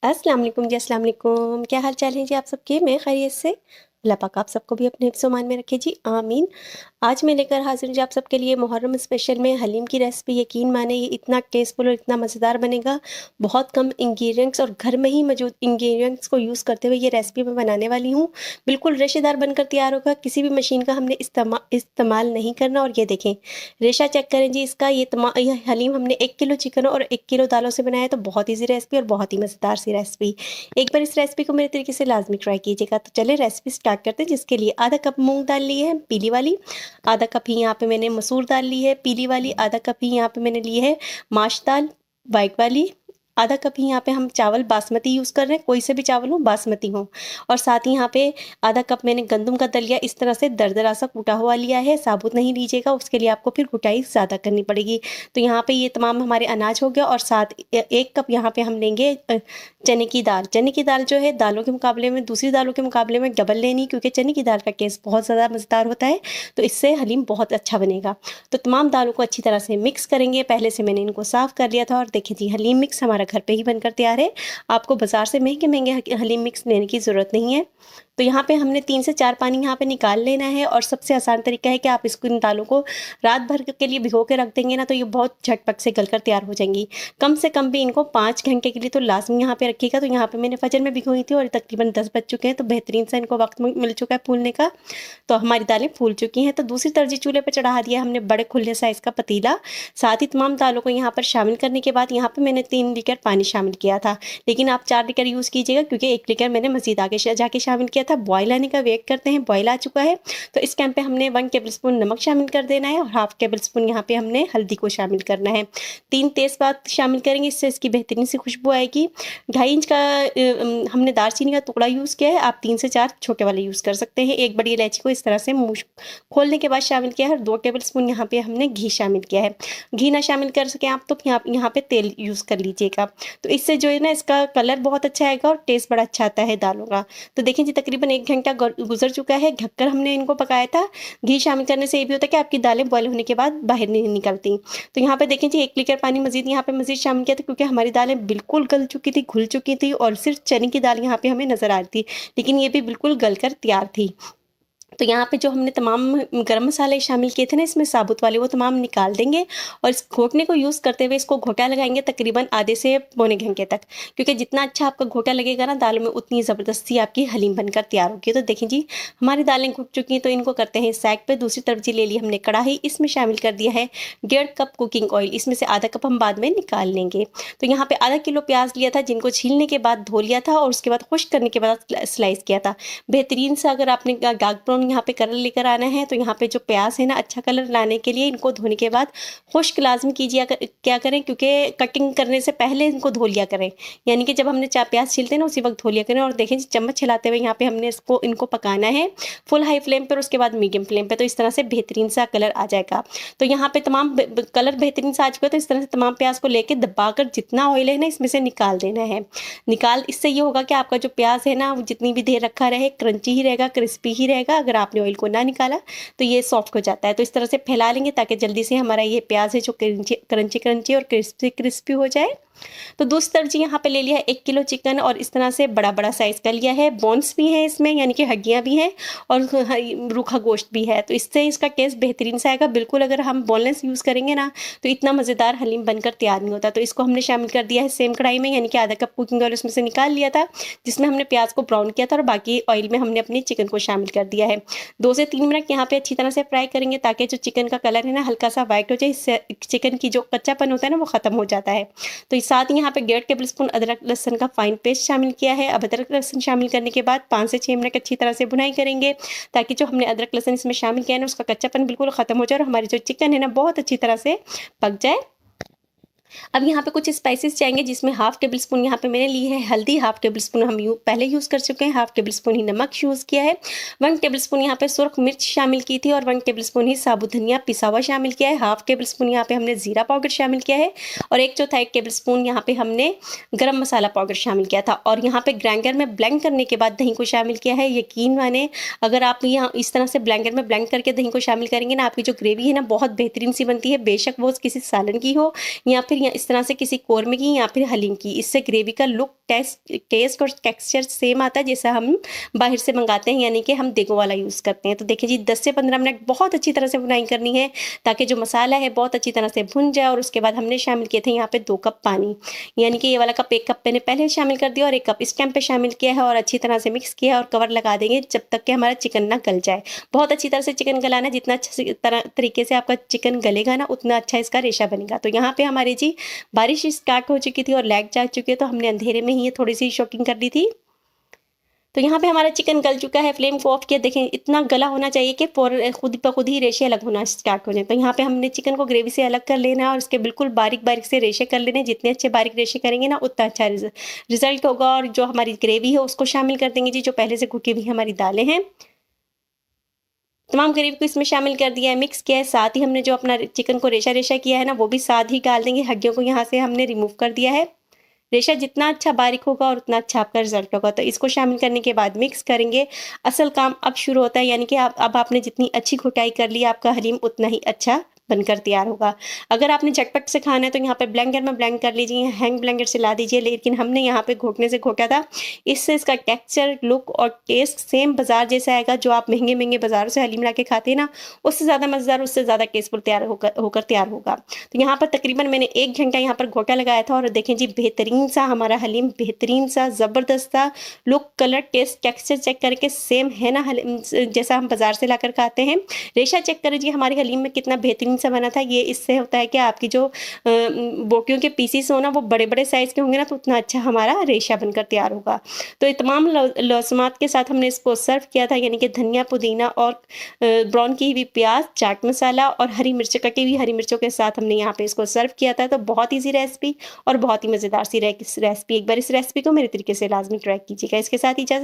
अस्सलाम वालेकुम जी, अस्सलाम वालेकुम। क्या हाल चाल है जी आप सबके? मैं खैरियत से। अल्लाह पाक आप सबको भी अपने हिफ्ज़-ओ-मान में रखे जी, आमीन। आज मैं लेकर हाज़िर हूँ जी आप सबके लिए मुहर्रम स्पेशल में हलीम की रेसिपी। यकीन माने ये इतना टेस्टफुल और इतना मज़ेदार बनेगा। बहुत कम इंग्रीडिएंट्स और घर में ही मौजूद इंग्रीडिएंट्स को यूज़ करते हुए ये रेसिपी मैं बनाने वाली हूँ। बिल्कुल रेशेदार बनकर तैयार होगा, किसी भी मशीन का हमने इस्तेमाल नहीं करना। और ये देखें, रेशा चेक करें जी इसका। ये हलीम हमने 1 किलो चिकन और 1 किलो दालों से बनाया है, तो बहुत ईज़ी रेसिपी और बहुत ही मज़ेदार सी रेसिपी। एक बार इस रेसिपी को मेरे तरीके से लाज़मी ट्राई कीजिएगा। तो चलिए रेसिपी स्टार्ट करते हैं। जिसके लिए आधा कप मूँग दाल ली है पीली वाली, आधा कप ही यहाँ पे मैंने मसूर दाल ली है पीली वाली, आधा कप ही यहाँ पे मैंने ली है माश दाल व्हाइट वाली, आधा कप ही यहाँ पे हम चावल बासमती यूज़ कर रहे हैं, कोई से भी चावल हो बासमती हो। और साथ ही यहाँ पे आधा कप मैंने गंदम का दलिया इस तरह से दरदरा सा कूटा हुआ लिया है। साबुत नहीं लीजिएगा, उसके लिए आपको फिर कुटाई ज़्यादा करनी पड़ेगी। तो यहाँ पे ये तमाम हमारे अनाज हो गया। और साथ 1 कप यहाँ पे हम लेंगे चने की दाल। चने की दाल जो है दालों के मुकाबले में, दूसरी दालों के मुकाबले में डबल लेनी, क्योंकि चने की दाल का टेस्ट बहुत ज़्यादा मज़ेदार होता है, तो इससे हलीम बहुत अच्छा बनेगा। तो तमाम दालों को अच्छी तरह से मिक्स करेंगे। पहले से मैंने इनको साफ़ कर लिया था। और देखिए जी, हलीम मिक्स हमारा घर पे ही बनकर तैयार है। आपको बाज़ार से महँगे-महँगे हलीम मिक्स लेने की ज़रूरत नहीं है। तो यहाँ पे हमने 3 से 4 पानी यहाँ पे निकाल लेना है। और सबसे आसान तरीका है कि आप इन दालों को रात भर के लिए भिगो के रख देंगे ना, तो ये बहुत झटपट से गलकर तैयार हो जाएंगी। कम से कम भी इनको 5 घंटे के लिए तो लाज़मी यहाँ पे रखिएगा। तो यहाँ पे मैंने फजर में भिगोई थी और तकरीबन 10 बज चुके हैं, तो बेहतरीन सा इनको वक्त मिल चुका है फूलने का। तो हमारी दालें फूल चुकी हैं। तो दूसरी तरजी चूल्हे पर चढ़ा दिया हमने बड़े खुले साइज़ का पतीला। साथ ही तमाम दालों को यहाँ पर शामिल करने के बाद यहाँ पे मैंने 3 लीटर पानी शामिल किया था, लेकिन आप 4 लीटर यूज़ कीजिएगा, क्योंकि 1 लीटर मैंने मज़ीद आगे जाके शामिल किया था। बॉयल आने का वेट करते हैं। बॉयल आ चुका है, तो इस टाइम पे हमने 1 टेबलस्पून नमक शामिल कर देना है और हाफ टेबलस्पून यहाँ पे हमने हल्दी को शामिल करना है। 3 तेज़पात शामिल करेंगे, इससे इसकी बेहतरीन सी खुशबू आएगी। 2.5 इंच का हमने दालचीनी का टुकड़ा यूज़ किया है। आप 3 से 4 छोटे वाले यूज़ कर सकते हैं। 1 बड़ी इलायची को इस तरह से मूछ खोलने के बाद शामिल किया है। और 2 टेबलस्पून यहाँ पे हमने घी शामिल किया है। घी ना शामिल कर सकें आप, तो यहाँ पे तेल यूज़ कर लीजिएगा। तो इससे जो है ना, इसका कलर बहुत अच्छा आएगा और टेस्ट बड़ा अच्छा आता है दालों का। तो देखिए जी, तकरीबन 1 घंटा गुजर चुका है। ढककर हमने इनको पकाया था। घी शामिल करने से ये भी होता है कि आपकी दालें बॉयल होने के बाद बाहर नहीं निकलती। तो यहाँ पे देखें जी, 1 लीटर पानी यहाँ पे मज़ीद शामिल किया था, क्योंकि हमारी दालें बिल्कुल गल चुकी थी, घुल चुकी थी। और सिर्फ चने की दाल यहाँ पे हमें नज़र आ रही थी, लेकिन ये भी बिल्कुल गल कर तैयार थी। तो यहाँ पे जो हमने तमाम गरम मसाले शामिल किए थे ना इसमें साबुत वाले, वो तमाम निकाल देंगे। और इस घोटने को यूज़ करते हुए इसको घोटा लगाएंगे तकरीबन आधे से पौने घंटे तक, क्योंकि जितना अच्छा आपका घोटा लगेगा ना दालों में, उतनी ज़बरदस्ती आपकी हलीम बनकर तैयार होगी। तो देखें जी, हमारी दालें घुट चुकी हैं, तो इनको करते हैं साइड पे। दूसरी तरफ जी ले ली हमने कढ़ाई, इसमें शामिल कर दिया है 1.5 कप कुकिंग ऑयल। इसमें से आधा कप हम बाद में निकाल लेंगे। तो यहाँ पे आधा किलो प्याज लिया था, जिनको छीलने के बाद धो लिया था और उसके बाद खुश्क करने के बाद स्लाइस किया था। बेहतरीन सा अगर आपने डार्क ब्राउन यहाँ पे कलर लेकर आना है, तो यहाँ पे जो प्याज है ना, अच्छा कलर लाने के लिए इनको धोने के बाद खुश्क लाजमी कीजिए। क्या करें, क्योंकि कटिंग करने से पहले इनको धो लिया करें, यानी कि जब हमने प्याज छीलते हैं ना, उसी वक्त धो लिया करें। और देखें चम्मच हिलाते हुए यहाँ पे हमने इनको पकाना है फुल हाई फ्लेम पर, उसके बाद मीडियम फ्लेम पे। तो इस तरह से बेहतरीन सा कलर आ जाएगा। तो यहाँ पे तमाम कलर बेहतरीन सा आ चुका है। तो इस तरह से तमाम प्याज को लेके दबाकर जितना ऑयल है ना, इसमें से निकाल देना है। इससे ये होगा कि आपका जो प्याज है ना, वो जितनी भी देर रखा रहे क्रंची ही रहेगा, क्रिस्पी ही रहेगा। अगर आपने ऑयल को ना निकाला तो ये सॉफ्ट हो जाता है। तो इस तरह से फैला लेंगे ताकि जल्दी से हमारा ये प्याज है जो क्रंची क्रंची और क्रिस्पी क्रिस्पी हो जाए। तो दूसरी तरफ जी यहाँ पे ले लिया है 1 किलो चिकन, और इस तरह से बड़ा बड़ा साइज़ का लिया है। बोन्स भी हैं इसमें, यानी कि हड्डियाँ भी हैं, और रूखा गोश्त भी है। तो इससे इसका टेस्ट बेहतरीन से आएगा। बिल्कुल अगर हम बोनलेस यूज़ करेंगे ना, तो इतना मज़ेदार हलीम बनकर तैयार नहीं होता। तो इसको हमने शामिल कर दिया है सेम कढ़ाई में, यानी कि आधा कप कुकिंग ऑयल उसमें से निकाल लिया था, जिसमें हमने प्याज को ब्राउन किया था। और बाकी ऑयल में हमने अपनी चिकन को शामिल कर दिया है। 2 से 3 मिनट यहाँ पे अच्छी तरह से फ्राई करेंगे, ताकि जो चिकन का कलर है ना, हल्का सा वाइट हो जाए। इससे चिकन की जो कच्चापन होता है ना, वो ख़त्म हो जाता है। तो साथ ही यहाँ पे 1.5 टेबलस्पून अदरक लहसुन का फाइन पेस्ट शामिल किया है। अब अदरक लहसुन शामिल करने के बाद 5 से 6 मिनट अच्छी तरह से भुनाई करेंगे, ताकि जो हमने अदरक लहसुन इसमें शामिल किया है ना, उसका कच्चापन बिल्कुल ख़त्म हो जाए और हमारी जो चिकन है ना, बहुत अच्छी तरह से पक जाए। अब यहाँ पे कुछ स्पाइसेस चाहिए, जिसमें हाफ टेबल स्पून यहाँ पे मैंने ली है हल्दी, हाफ टेबल स्पून हम पहले यूज़ कर चुके हैं, हाफ टेबल स्पून ही नमक यूज़ किया है। 1 टेबल स्पून यहाँ पे सुरख मिर्च शामिल की थी, और 1 टेबल स्पून ही साबुत धनिया पिसा हुआ शामिल किया है। हाफ टेबल स्पून यहाँ पे हमने जीरा पाउडर शामिल किया है, और 1/4 टेबल स्पून यहाँ पे हमने गरम मसाला पाउडर शामिल किया था। और यहाँ पे ग्राइंडर में ब्लेंड करने के बाद दही को शामिल किया है। यकीन माने, अगर आप यहाँ इस तरह से ब्लेंडर में ब्लेंड करके दही को शामिल करेंगे ना, आपकी जो ग्रेवी है ना, बहुत बेहतरीन सी बनती है। बेशक वो किसी सालन की हो या फिर या इस तरह से किसी कोरमे की या फिर हलीम की। इससे ग्रेवी का लुक, टेस्ट और टेक्सचर सेम आता है जैसा हम बाहर से मंगाते हैं, यानी कि हम देगो वाला यूज़ करते हैं। तो देखिए जी 10 से 15 मिनट बहुत अच्छी तरह से भुनाई करनी है ताकि जो मसाला है बहुत अच्छी तरह से भुन जाए। और उसके बाद हमने शामिल किए थे यहाँ पे 2 कप पानी, यानी कि ये वाला कप 1 कप मैंने पहले शामिल कर दिया और 1 कप इस टाइम पे शामिल किया है, और अच्छी तरह से मिक्स किया है और कवर लगा देंगे जब तक कि हमारा चिकन ना गल जाए। बहुत अच्छी तरह से चिकन गलाना, जितना अच्छे तरीके से आपका चिकन गलेगा ना उतना अच्छा इसका रेशा बनेगा। तो यहाँ पे हमारी जी बारिश स्टार्ट हो चुकी थी और लाइट जा चुकी है, तो हमने अंधेरे में ही ये थोड़ी सी शॉकिंग कर दी थी। तो यहाँ पे हमारा चिकन गल चुका है, फ्लेम को ऑफ किया। देखें इतना गला होना चाहिए कि खुद ब खुद ही रेशे अलग होना स्टार्ट हो जाए। तो यहाँ पे हमने चिकन को ग्रेवी से अलग कर लेना है और उसके बिल्कुल बारीक बारीक से रेशे कर लेने। जितने अच्छे बारीक रेशे करेंगे ना उतना अच्छा रिजल्ट होगा। और जो हमारी ग्रेवी है उसको शामिल कर देंगे जी, जो पहले से कुटी हुई हमारी दालें हैं, तमाम ग्रेवी को इसमें शामिल कर दिया है, मिक्स किया है। साथ ही हमने जो अपना चिकन को रेशा रेशा किया है ना वो भी साथ ही डाल देंगे। हड्डियों को यहाँ से हमने रिमूव कर दिया है। रेशा जितना अच्छा बारीक होगा और उतना अच्छा आपका रिजल्ट होगा। तो इसको शामिल करने के बाद मिक्स करेंगे। असल काम अब शुरू होता है, यानी कि अब आपने जितनी अच्छी घुटाई कर ली आपका हलीम उतना ही अच्छा बनकर तैयार होगा। अगर आपने झटपट से खाना है तो यहाँ पे ब्लेंडर में ब्लेंड कर लीजिए, हैंड ब्लेंडर से ला दीजिए, लेकिन हमने यहाँ पे घोटने से घोटा था। इससे इसका टेक्सचर, लुक और टेस्ट सेम बाजार जैसा आएगा। जो आप महंगे महंगे बाजारों से हलीम ला के खाते हैं ना उससे ज़्यादा मज़ेदार, उससे ज़्यादा टेस्टफुल होकर तैयार होगा। तो यहाँ पर तकरीबन मैंने 1 घंटा यहाँ पर घोटा लगाया था और देखें जी बेहतरीन सा हमारा हलीम, बेहतरीन सा ज़बरदस्त सा look, colour, taste, texture check करके सेम है ना हलीम जैसा हम बाजार से लाकर खाते हैं। रेशा चेक करें जी हमारे हलीम में कितना बेहतरीन सा बना था। ये इससे होता है कि आपकी जो बोटियों के पीसीस हो ना वो बड़े बड़े साइज़ के होंगे ना तो उतना अच्छा हमारा रेशा बनकर तैयार होगा। तो ये तमाम लौसमात के साथ हमने इसको सर्व किया था, यानी कि धनिया, पुदीना और ब्राउन की हुई प्याज, चाट मसाला और हरी मिर्च, कटी हुई हरी मिर्चों के साथ हमने यहाँ पे इसको सर्व किया था। तो बहुत ईजी रेसिपी और बहुत ही मज़ेदार सी रेसिपी। एक बार इस रेसिपी को मेरे तरीके से लाजमी ट्राई कीजिएगा। इसके साथ ही इजाज़त।